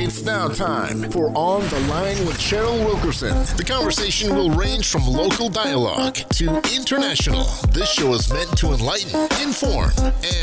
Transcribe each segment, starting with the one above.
It's now time for On the Line with Cheryl Wilkerson. The conversation will range from local dialogue to international. This show is meant to enlighten, inform,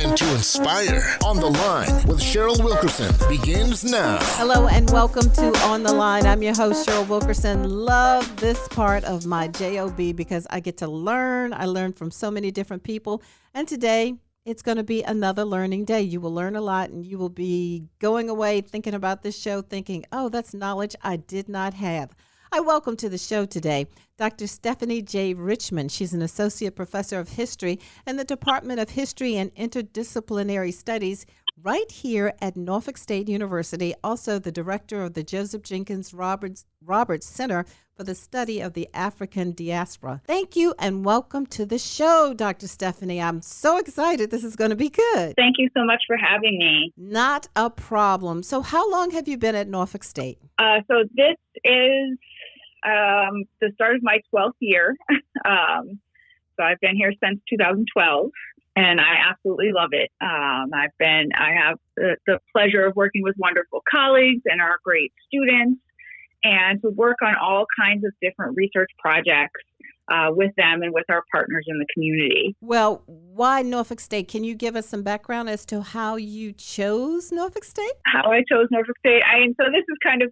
and to inspire. On the Line with Cheryl Wilkerson begins now. Hello and welcome to On the Line. I'm your host, Cheryl Wilkerson. Love this part of my job because I get to learn. I learn from so many different people. And today, it's going to be another learning day. You will learn a lot and you will be going away thinking about this show, thinking, oh, that's knowledge I did not have. I welcome to the show today Dr. Stephanie J. Richmond. She's an associate professor of history in the Department of History and Interdisciplinary Studies right here at Norfolk State University, also the director of the Joseph Jenkins Roberts Center for the Study of the African Diaspora. Thank you and welcome to the show, Dr. Stephanie. I'm so excited. This is going to be good. Thank you so much for having me. Not a problem. So how long have you been at Norfolk State? So this is the start of my 12th year. So I've been here since 2012. And I absolutely love it. I have the pleasure of working with wonderful colleagues and our great students, and to work on all kinds of different research projects with them and with our partners in the community. Well, why Norfolk State? Can you give us some background as to how you chose Norfolk State? How I chose Norfolk State. So this is kind of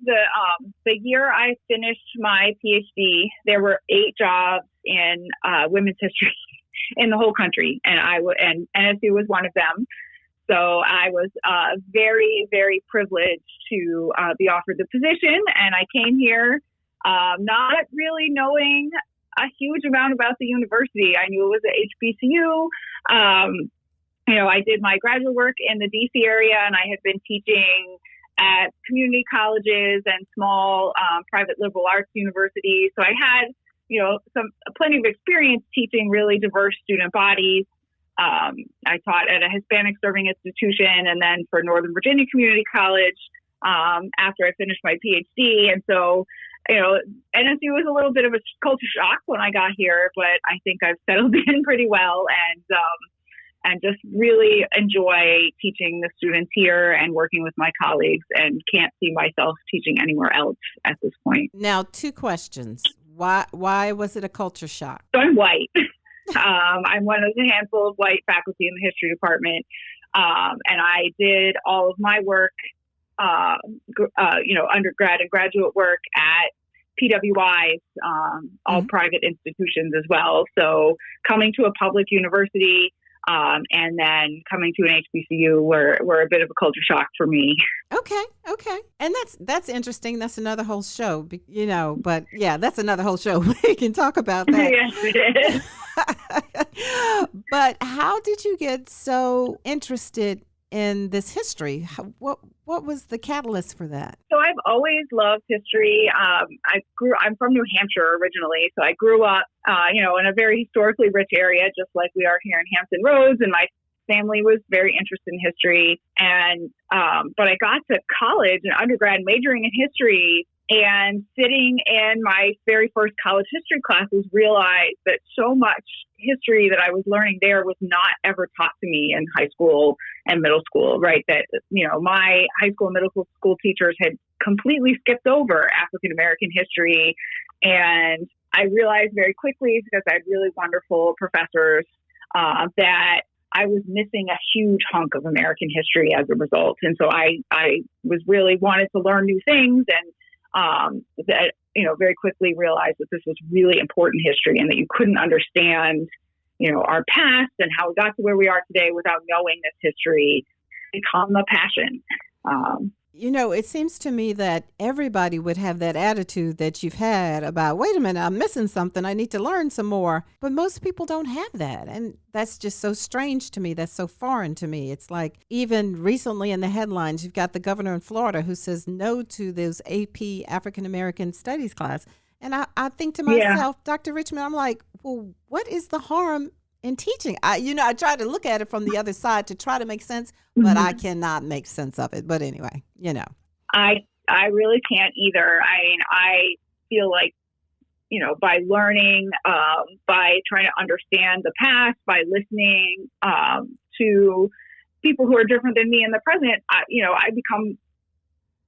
the year I finished my PhD. There were 8 jobs in women's history in the whole country, and NSU was one of them. So I was very, very privileged to be offered the position, and I came here not really knowing a huge amount about the university. I knew it was a HBCU. I did my graduate work in the DC area, and I had been teaching at community colleges and small private liberal arts universities. So I had plenty of experience teaching really diverse student bodies. I taught at a Hispanic serving institution and then for Northern Virginia Community College after I finished my PhD. And so, NSU was a little bit of a culture shock when I got here, but I think I've settled in pretty well and just really enjoy teaching the students here and working with my colleagues, and can't see myself teaching anywhere else at this point. Now, 2 questions. Why was it a culture shock? So I'm white. I'm one of the handful of white faculty in the history department. And I did all of my work, undergrad and graduate work at PWIs, all private institutions as well. So coming to a public university, and then coming to an HBCU were a bit of a culture shock for me. Okay. And that's interesting. That's another whole show, but yeah, that's another whole show. We can talk about that. Yes, it is. But how did you get so interested in this history? What was the catalyst for that? So I've always loved history. I'm from New Hampshire originally, so I grew up, in a very historically rich area, just like we are here in Hampton Roads, and my family was very interested in history. And but I got to college and undergrad majoring in history, and sitting in my very first college history classes, realized that so much history that I was learning there was not ever taught to me in high school and middle school, right? That, my high school and middle school teachers had completely skipped over African American history. And I realized very quickly, because I had really wonderful professors, that I was missing a huge hunk of American history as a result. And so I was really wanted to learn new things, and that, very quickly realized that this was really important history, and that you couldn't understand, our past and how we got to where we are today without knowing this history. Become a passion. It seems to me that everybody would have that attitude that you've had about, wait a minute, I'm missing something. I need to learn some more. But most people don't have that. And that's just so strange to me. That's so foreign to me. It's like even recently in the headlines, you've got the governor in Florida who says no to this AP African American Studies class. And I think to myself, Dr. Richmond, I'm like, well, what is the harm in teaching? I try to look at it from the other side to try to make sense, but I cannot make sense of it. But anyway, I really can't either. I feel like, by learning, by trying to understand the past, by listening to people who are different than me in the present, I become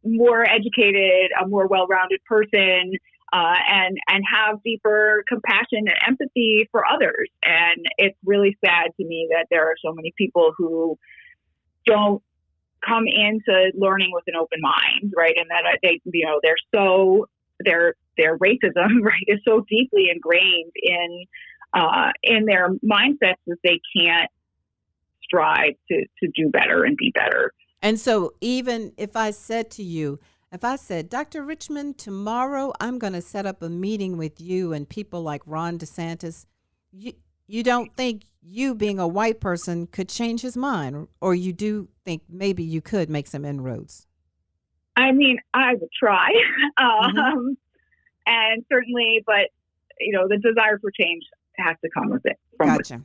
more educated, a more well-rounded person, and have deeper compassion and empathy for others. And it's really sad to me that there are so many people who don't come into learning with an open mind, right? And that their racism, right, is so deeply ingrained in their mindsets that they can't strive to do better and be better. And so even if I said, Dr. Richmond, tomorrow I'm going to set up a meeting with you and people like Ron DeSantis, you don't think you, being a white person, could change his mind? Or you do think maybe you could make some inroads? I mean, I would try. And certainly, but, the desire for change has to come with it from within.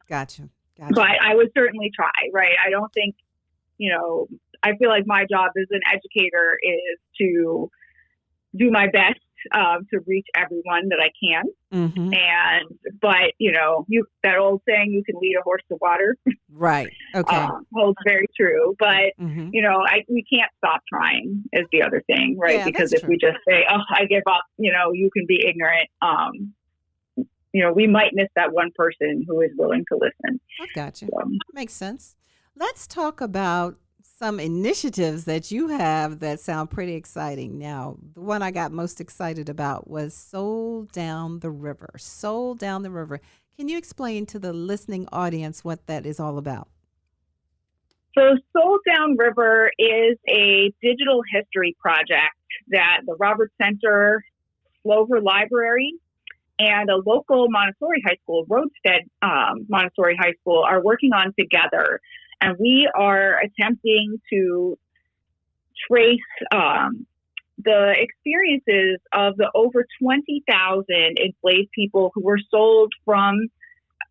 Gotcha. But I would certainly try, right? I don't think, I feel like my job as an educator is to do my best to reach everyone that I can. But that old saying, you can lead a horse to water. Right. Okay. Holds very true. But, we can't stop trying is the other thing, right? Yeah, because if we just say, oh, I give up, you can be ignorant. We might miss that one person who is willing to listen. I gotcha. Makes sense. Let's talk about some initiatives that you have that sound pretty exciting. Now, the one I got most excited about was Soul Down the River. Soul Down the River. Can you explain to the listening audience what that is all about? So Soul Down River is a digital history project that the Roberts Center, Slover Library, and a local Montessori high school, Roadstead Montessori High School, are working on together. And we are attempting to trace the experiences of the over 20,000 enslaved people who were sold from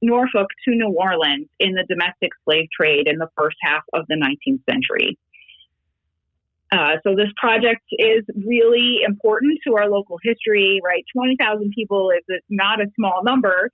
Norfolk to New Orleans in the domestic slave trade in the first half of the 19th century. So this project is really important to our local history, right? 20,000 people is not a small number.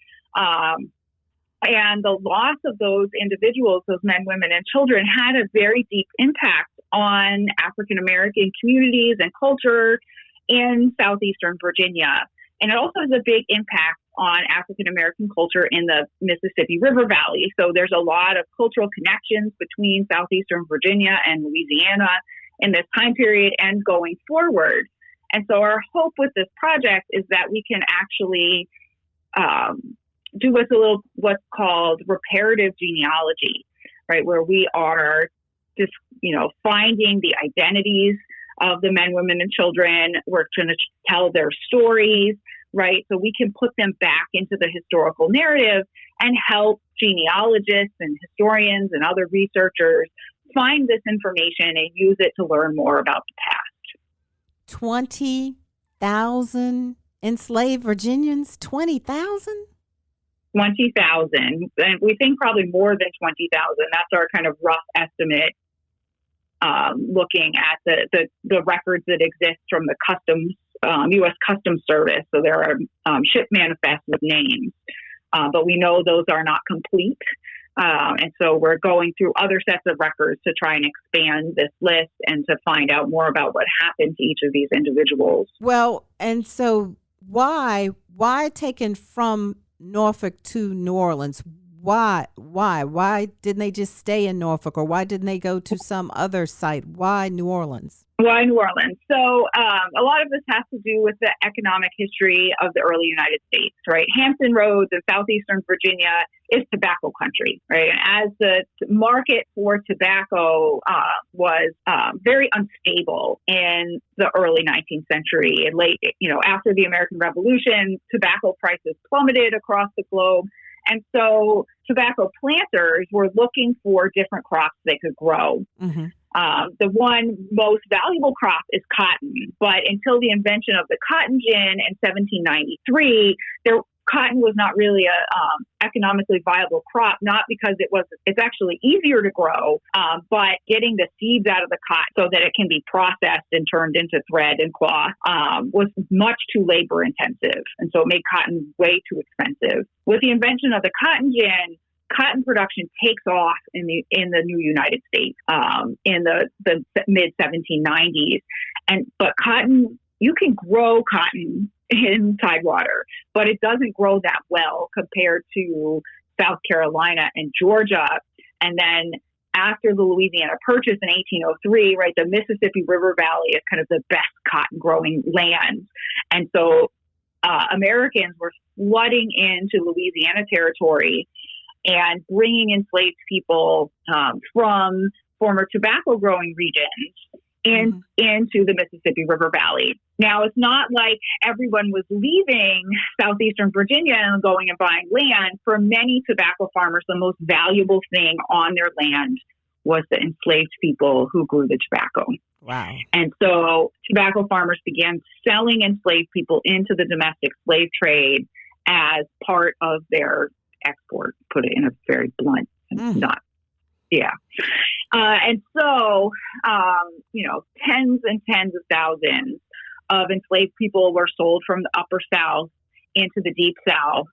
And the loss of those individuals, those men, women, and children, had a very deep impact on African-American communities and culture in southeastern Virginia. And it also has a big impact on African-American culture in the Mississippi River Valley. So there's a lot of cultural connections between southeastern Virginia and Louisiana in this time period and going forward. And so our hope with this project is that we can actually do what's called reparative genealogy, right? Where we are just, finding the identities of the men, women, and children. We're going to tell their stories, right? So we can put them back into the historical narrative and help genealogists and historians and other researchers find this information and use it to learn more about the past. 20,000 enslaved Virginians? 20,000? 20,000. And we think probably more than 20,000. That's our kind of rough estimate, looking at the records that exist from the U.S. Customs Service. So there are ship manifests with names, but we know those are not complete. And so we're going through other sets of records to try and expand this list and to find out more about what happened to each of these individuals. Well, and so why taken from Norfolk to New Orleans? Why didn't they just stay in Norfolk, or why didn't they go to some other site? Why New Orleans? Why New Orleans? So a lot of this has to do with the economic history of the early United States, right? Hampton Roads in southeastern Virginia is tobacco country, right? And as the market for tobacco was very unstable in the early 19th century and late, after the American Revolution, tobacco prices plummeted across the globe. And so tobacco planters were looking for different crops they could grow. Mm-hmm. The one most valuable crop is cotton, but until the invention of the cotton gin in 1793, cotton was not really a economically viable crop, not because it's actually easier to grow, but getting the seeds out of the cotton so that it can be processed and turned into thread and cloth was much too labor intensive. And so it made cotton way too expensive. With the invention of the cotton gin, cotton production takes off in the new United States in the mid 1790s, but cotton, you can grow cotton in Tidewater, but it doesn't grow that well compared to South Carolina and Georgia. And then after the Louisiana Purchase in 1803, right, the Mississippi River Valley is kind of the best cotton growing land. And so Americans were flooding into Louisiana territory and bringing enslaved people from former tobacco growing regions into the Mississippi River Valley. Now, it's not like everyone was leaving southeastern Virginia and going and buying land. For many tobacco farmers, the most valuable thing on their land was the enslaved people who grew the tobacco. Wow. And so tobacco farmers began selling enslaved people into the domestic slave trade as part of their export, put it in a very blunt, not, yeah. And so, tens and tens of thousands of enslaved people were sold from the Upper South into the Deep South,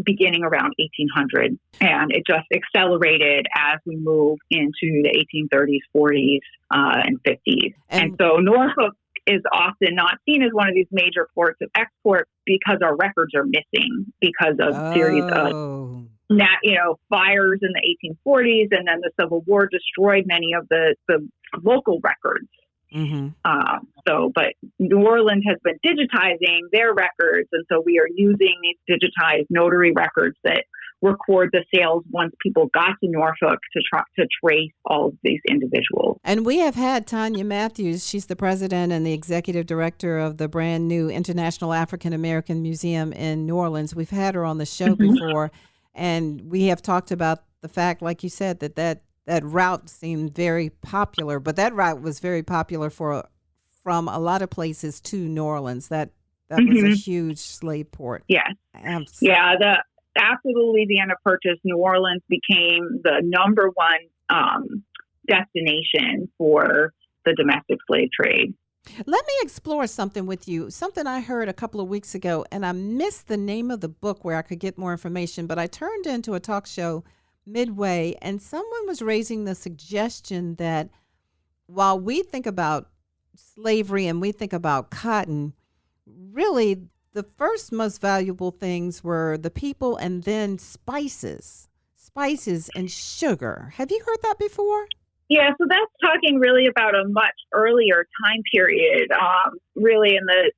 beginning around 1800. And it just accelerated as we move into the 1830s, 40s, and 50s. And so Norfolk is often not seen as one of these major ports of export because our records are missing because of series of fires in the 1840s, and then the Civil War destroyed many of the local records. But New Orleans has been digitizing their records, and so we are using these digitized notary records that record the sales once people got to Norfolk to trace all of these individuals. And we have had Tanya Matthews. She's the president and the executive director of the brand new International African American Museum in New Orleans. We've had her on the show before, and we have talked about the fact, like you said, that route seemed very popular, but that route was very popular from a lot of places to New Orleans. That was a huge slave port. Yes. Absolutely. After the Louisiana Purchase, New Orleans became the number one destination for the domestic slave trade. Let me explore something with you, something I heard a couple of weeks ago, and I missed the name of the book where I could get more information, but I turned into a talk show midway, and someone was raising the suggestion that while we think about slavery and we think about cotton, really the first most valuable things were the people and then spices and sugar. Have you heard that before? Yeah, so that's talking really about a much earlier time period, really in the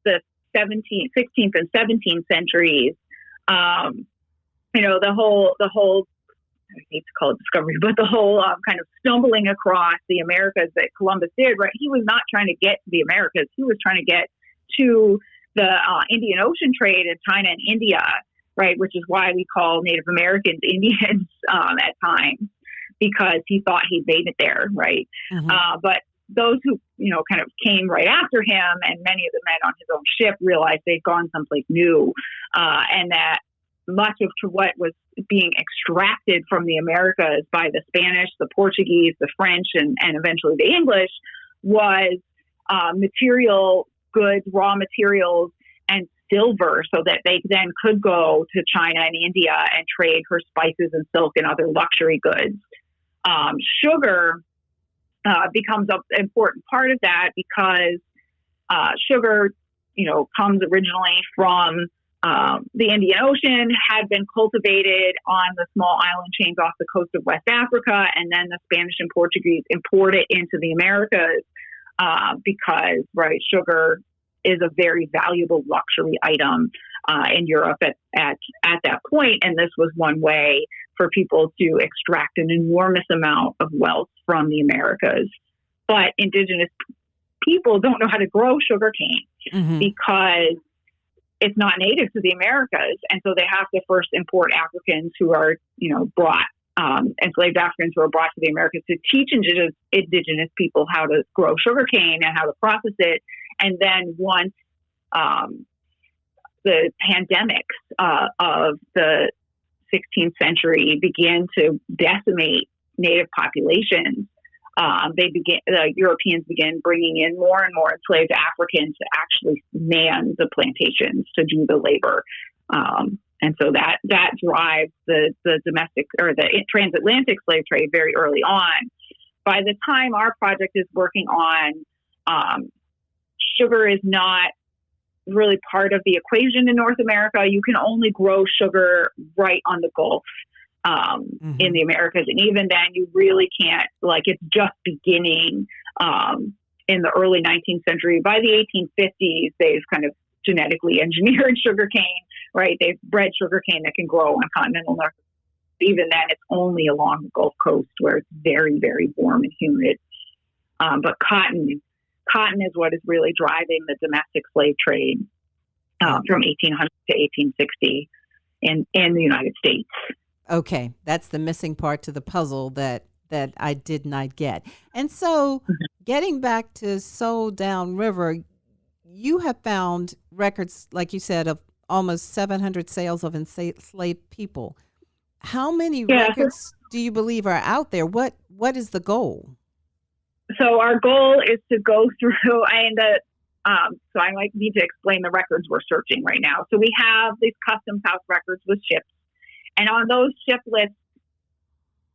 16th and 17th centuries. The whole I hate to call it discovery, but the whole kind of stumbling across the Americas that Columbus did, right? He was not trying to get to the Americas. He was trying to get to the Indian Ocean trade in China and India, right? Which is why we call Native Americans Indians at times, because he thought he'd made it there, right? But those who, kind of came right after him, and many of the men on his own ship realized they'd gone someplace new, and that much of what was being extracted from the Americas by the Spanish, the Portuguese, the French, and eventually the English was material goods, raw materials, and silver, so that they then could go to China and India and trade for spices and silk and other luxury goods. Sugar becomes an important part of that because sugar, comes originally from the Indian Ocean, had been cultivated on the small island chains off the coast of West Africa, and then the Spanish and Portuguese import it into the Americas because, right, sugar is a very valuable luxury item in Europe at that point, and this was one way for people to extract an enormous amount of wealth from the Americas. But indigenous people don't know how to grow sugarcane because it's not native to the Americas. And so they have to first import Africans who are, brought, enslaved Africans who are brought to the Americas to teach indigenous people how to grow sugarcane and how to process it. And then once the pandemics of the 16th century began to decimate native populations, the Europeans began bringing in more and more enslaved Africans to actually man the plantations to do the labor. And so that drives the domestic or the transatlantic slave trade very early on. By the time our project is working on, sugar is not really part of the equation in North America. You can only grow sugar right on the Gulf in the Americas. And even then, you really can't, like, it's just beginning in the early 19th century. By the 1850s, they've kind of genetically engineered sugarcane, right? They've bred sugarcane that can grow on continental North. Even then, it's only along the Gulf Coast where it's very, very warm and humid. But cotton is what is really driving the domestic slave trade from 1800 to 1860 in the United States. Okay, that's the missing part to the puzzle that I did not get. And so, getting back to Soul Down River, you have found records, like you said, of almost 700 sales of enslaved people. How many records do you believe are out there? What is the goal? So our goal is to go through, so I might need to explain the records we're searching right now. So we have these customs house records with ships, and on those ship lists,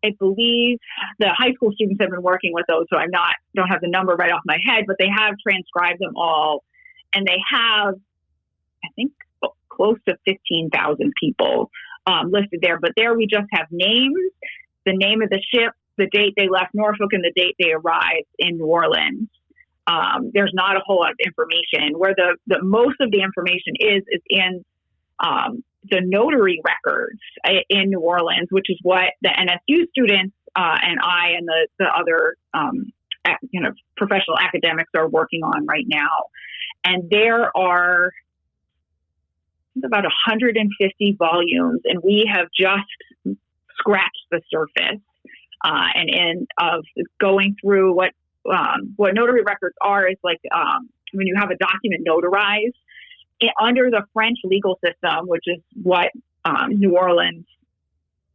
I believe the high school students have been working with those, so don't have the number right off my head, but they have transcribed them all, and they have, I think, close to 15,000 people listed there. But there we just have names, the name of the ship, the date they left Norfolk, and the date they arrived in New Orleans. There's not a whole lot of information. Where the most of the information is in the notary records in New Orleans, which is what the NSU students and I and the other professional academics are working on right now. And there are about 150 volumes, and we have just scratched the surface. And of going through what notary records are is like when you have a document notarized under the French legal system, which is what New Orleans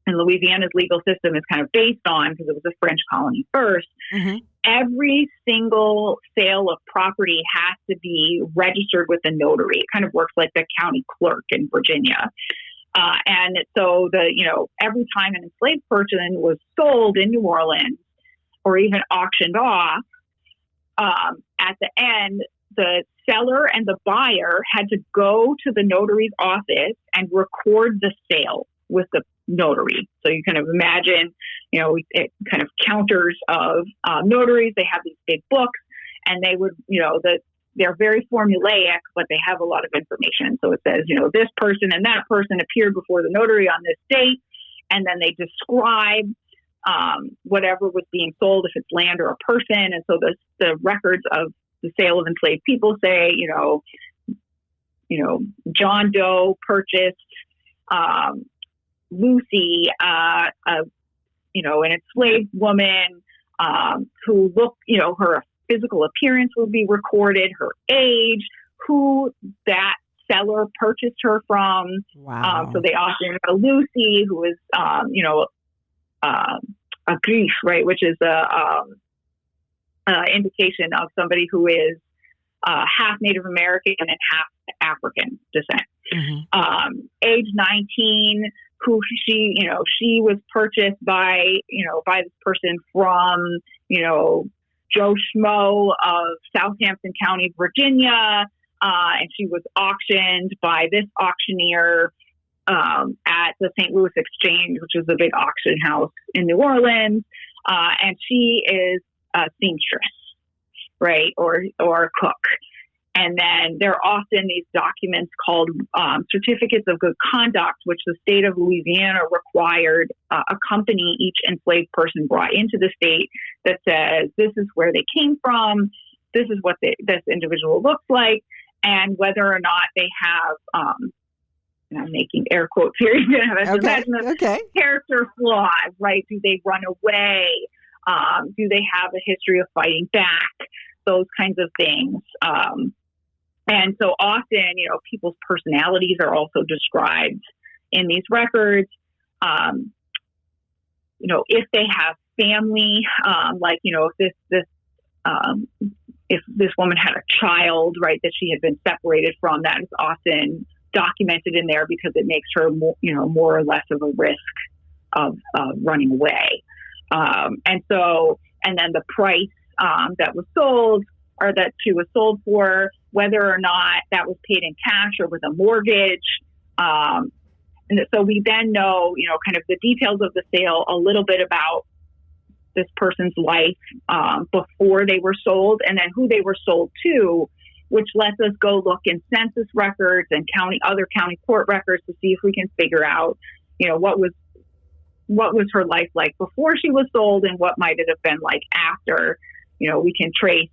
and Louisiana's legal system is kind of based on because it was a French colony first. Every single sale of property has to be registered with the notary. It kind of works like the county clerk in Virginia. And so every time an enslaved person was sold in New Orleans or even auctioned off, at the end, the seller and the buyer had to go to the notary's office and record the sale with the notary. So you kind of imagine, it kind of counters of notaries. They have these big books, and they would, they're very formulaic, but they have a lot of information. So it says, this person and that person appeared before the notary on this date, and then they describe whatever was being sold, if it's land or a person. And so the records of the sale of enslaved people say, John Doe purchased Lucy, an enslaved woman who looked, her physical appearance would be recorded, her age, who that seller purchased her from. Wow. So they often know Lucy, who is, a grief, right, which is a indication of somebody who is half Native American and half African descent. Age 19, who she was purchased by this person from, Joe Schmo of Southampton County, Virginia. And she was auctioned by this auctioneer at the St. Louis Exchange, which is a big auction house in New Orleans. And she is a seamstress, right? Or a cook. And then there are often these documents called certificates of good conduct, which the state of Louisiana required accompany each enslaved person brought into the state, that says this is where they came from, this is what this individual looks like, and whether or not they have, and I'm making air quotes here, character flaws, right? Do they run away? Do they have a history of fighting back? Those kinds of things. And so often, people's personalities are also described in these records. If they have family, if this woman had a child, right, that she had been separated from, that is often documented in there because it makes her more or less of a risk of running away. And then the price that was sold, or that she was sold for, whether or not that was paid in cash or with a mortgage. And so we then know, kind of the details of the sale, a little bit about this person's life before they were sold, and then who they were sold to, which lets us go look in census records and other county court records to see if we can figure out, what was her life like before she was sold, and what might it have been like after. We can trace,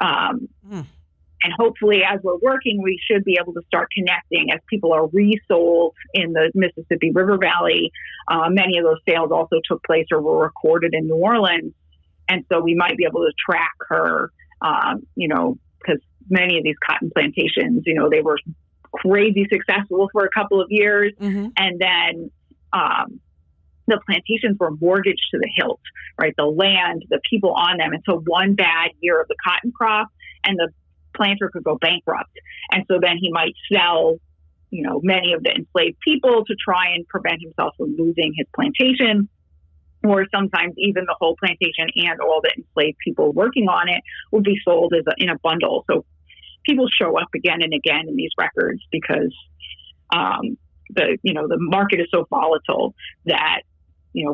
and hopefully as we're working, we should be able to start connecting as people are resold in the Mississippi River Valley. Many of those sales also took place or were recorded in New Orleans. And so we might be able to track her, because many of these cotton plantations, they were crazy successful for a couple of years. Mm-hmm. And then the plantations were mortgaged to the hilt, right? The land, the people on them. And so one bad year of the cotton crop and the planter could go bankrupt. And so then he might sell, many of the enslaved people to try and prevent himself from losing his plantation, or sometimes even the whole plantation and all the enslaved people working on it would be sold in a bundle. So people show up again and again in these records because the market is so volatile that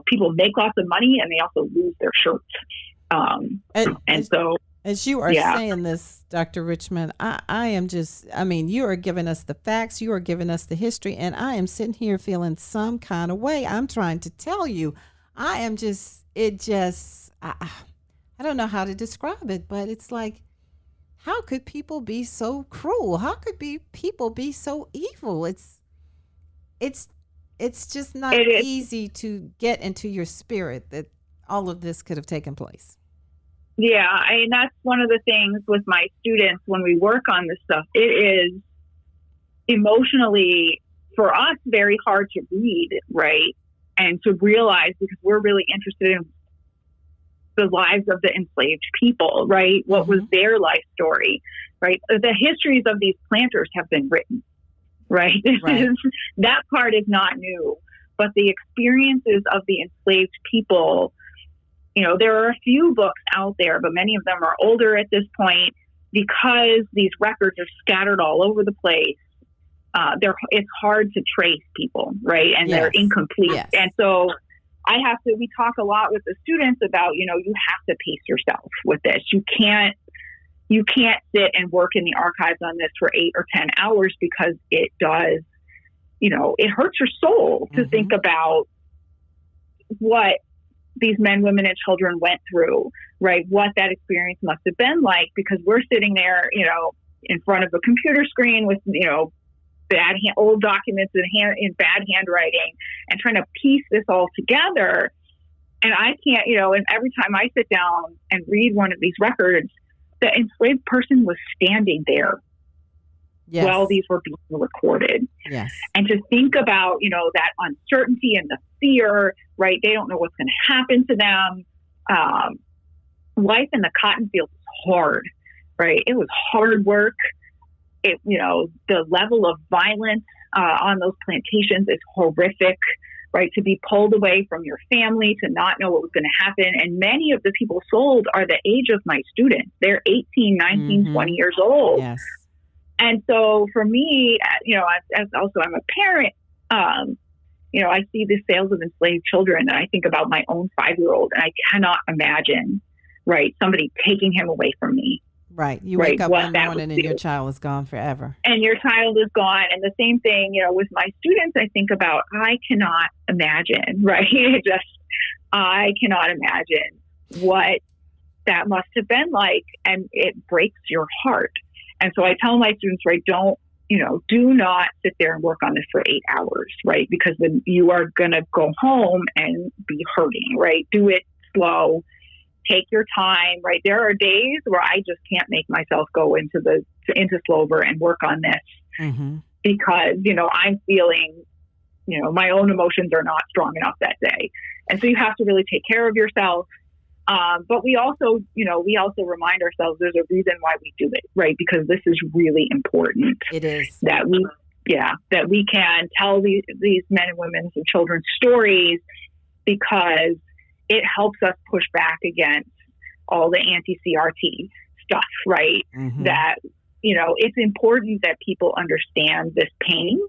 people make lots of money and they also lose their shirts. As you are saying this, Dr. Richmond, I am just, you are giving us the facts, you are giving us the history, and I am sitting here feeling some kind of way. I'm trying to tell you, I am just, I don't know how to describe it, but it's like, how could people be so cruel? How could people be so evil? It's just not easy to get into your spirit that all of this could have taken place. Yeah, that's one of the things with my students when we work on this stuff. It is emotionally, for us, very hard to read, right? And to realize, because we're really interested in the lives of the enslaved people, right? What was their life story, right? The histories of these planters have been written, right? That part is not new, but the experiences of the enslaved people, there are a few books out there, but many of them are older at this point because these records are scattered all over the place. It's hard to trace people, right? And they're incomplete. Yes. And so we talk a lot with the students about, you have to pace yourself with this. You can't sit and work in the archives on this for 8 or 10 hours because it does, it hurts your soul to think about what these men, women, and children went through, right? What that experience must have been like, because we're sitting there, in front of a computer screen with, old documents in bad handwriting and trying to piece this all together. And I can't, and every time I sit down and read one of these records, the enslaved person was standing there while these were being recorded. Yes. And to think about, that uncertainty and the fear, right? They don't know what's going to happen to them. Life in the cotton field is hard, right? It was hard work. The level of violence on those plantations is horrific, right? To be pulled away from your family, to not know what was going to happen. And many of the people sold are the age of my students. They're 18, 19, 20 years old. Yes. And so for me, as also I'm a parent, I see the sales of enslaved children and I think about my own 5-year-old and I cannot imagine, right, somebody taking him away from me. Right. You wake up one morning and your child is gone forever. And your child is gone. And the same thing, with my students, I think about, I cannot imagine, right? I cannot imagine what that must have been like. And it breaks your heart. And so I tell my students, right, do not sit there and work on this for 8 hours, right? Because then you are going to go home and be hurting, right? Do it slow. Take your time, right? There are days where I just can't make myself go into Slover and work on this because, I'm feeling, my own emotions are not strong enough that day. And so you have to really take care of yourself. But we also remind ourselves there's a reason why we do it, right? Because this is really important. It is. That we that we can tell these men and women's and children's stories, because it helps us push back against all the anti-CRT stuff, right? Mm-hmm. That, it's important that people understand this pain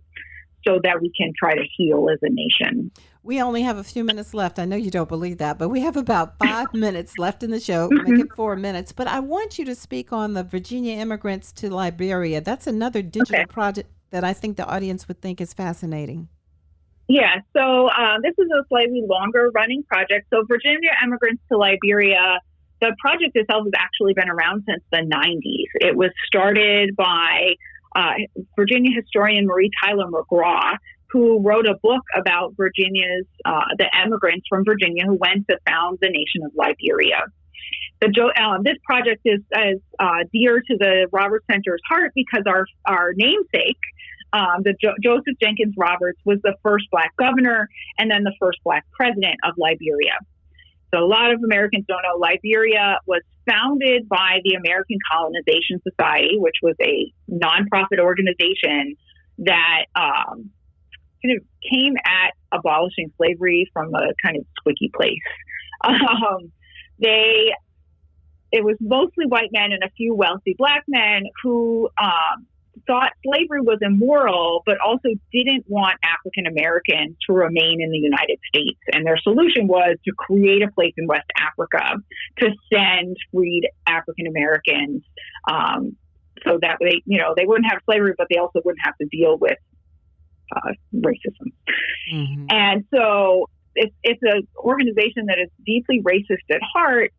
so that we can try to heal as a nation. We only have a few minutes left. I know you don't believe that, but we have about 5 minutes left in the show. Make it 4 minutes. But I want you to speak on the Virginia immigrants to Liberia. That's another digital project that I think the audience would think is fascinating. Yeah, so this is a slightly longer running project. So Virginia Immigrants to Liberia, the project itself has actually been around since the 90s. It was started by Virginia historian Marie Tyler McGraw, who wrote a book about Virginia's, the immigrants from Virginia who went to found the nation of Liberia. This project is dear to the Roberts Center's heart because our namesake, Joseph Jenkins Roberts, was the first Black governor and then the first Black president of Liberia. So a lot of Americans don't know Liberia was founded by the American Colonization Society, which was a nonprofit organization that kind of came at abolishing slavery from a kind of squeaky place. It was mostly white men and a few wealthy Black men who thought slavery was immoral, but also didn't want African Americans to remain in the United States. And their solution was to create a place in West Africa to send freed African Americans, so that they wouldn't have slavery, but they also wouldn't have to deal with racism. Mm-hmm. And so it's an organization that is deeply racist at heart,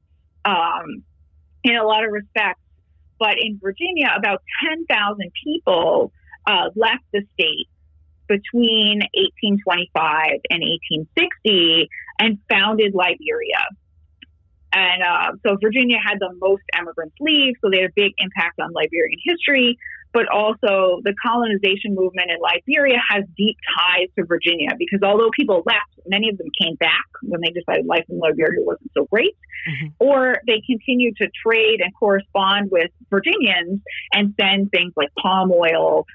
in a lot of respects. But in Virginia, about 10,000 people left the state between 1825 and 1860 and founded Liberia. And so Virginia had the most immigrants leave, so they had a big impact on Liberian history. But also the colonization movement in Liberia has deep ties to Virginia, because although people left, many of them came back when they decided life in Liberia wasn't so great, mm-hmm. or they continued to trade and correspond with Virginians and send things like palm oil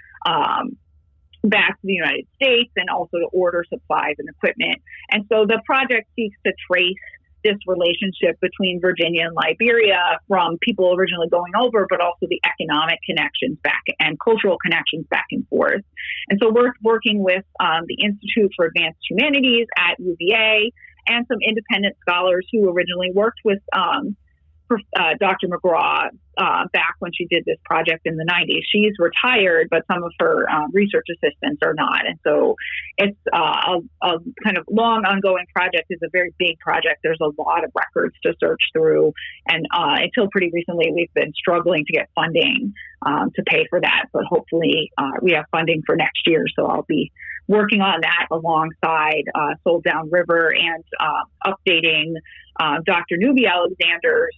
back to the United States, and also to order supplies and equipment. And so the project seeks to trace this relationship between Virginia and Liberia from people originally going over, but also the economic connections back and cultural connections back and forth. And so we're working with the Institute for Advanced Humanities at UVA and some independent scholars who originally worked with Dr. McGraw back when she did this project in the 90s. She's retired, but some of her research assistants are not. And so it's a kind of long ongoing project. It's a very big project. There's a lot of records to search through. And until pretty recently, we've been struggling to get funding to pay for that. But hopefully we have funding for next year. So I'll be working on that alongside Soul Down River and updating Dr. Newby Alexander's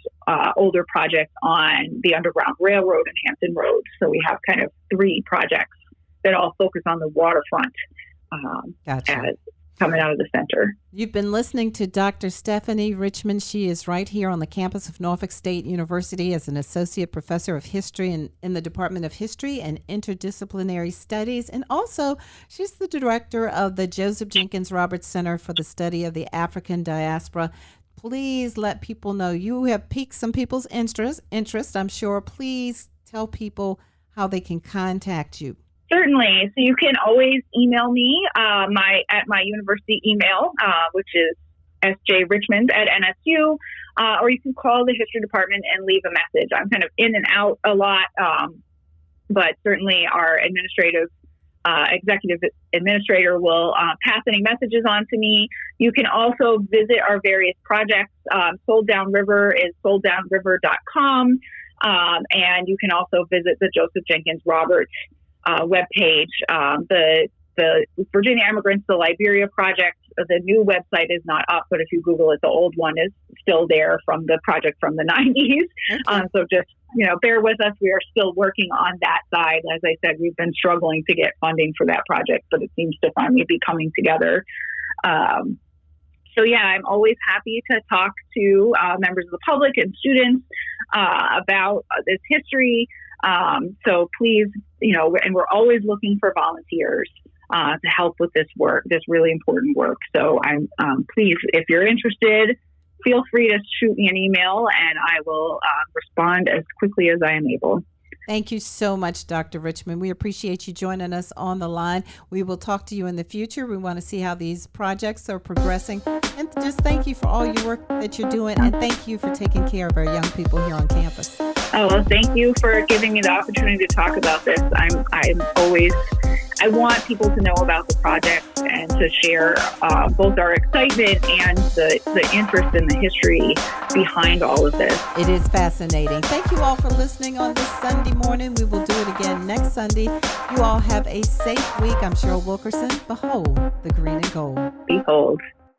older project on the Underground Railroad and Hampton Roads. So we have kind of 3 projects that all focus on the waterfront Gotcha. Coming out of the center. You've been listening to Dr. Stephanie Richmond. She is right here on the campus of Norfolk State University as an associate professor of history in the Department of History and Interdisciplinary Studies. And also, she's the director of the Joseph Jenkins Roberts Center for the Study of the African Diaspora. Please let people know you have piqued some people's interest, I'm sure. Please tell people how they can contact you. Certainly. So you can always email me at my university email, which is sjrichmond@NSU, or you can call the history department and leave a message. I'm kind of in and out a lot, but certainly our executive administrator will pass any messages on to me. You can also visit our various projects. Soul Down River is souldownriver.com, and you can also visit the Joseph Jenkins Roberts webpage. The Virginia Immigrants to Liberia project, the new website is not up, but if you Google it, the old one is still there from the project from the 90s. Okay. So just, bear with us. We are still working on that side. As I said, we've been struggling to get funding for that project, but it seems to finally be coming together. So yeah, I'm always happy to talk to members of the public and students about this history. So please, and we're always looking for volunteers to help with this work, this really important work. So I'm please, if you're interested, feel free to shoot me an email, and I will respond as quickly as I am able. Thank you so much, Dr. Richmond. We appreciate you joining us on the line. We will talk to you in the future. We want to see how these projects are progressing. And just thank you for all your work that you're doing. And thank you for taking care of our young people here on campus. Oh, well, thank you for giving me the opportunity to talk about this. I want people to know about the project and to share both our excitement and the interest in the history behind all of this. It is fascinating. Thank you all for listening on this Sunday morning. We will do it again next Sunday. You all have a safe week. I'm Cheryl Wilkerson. Behold the green and gold. Behold.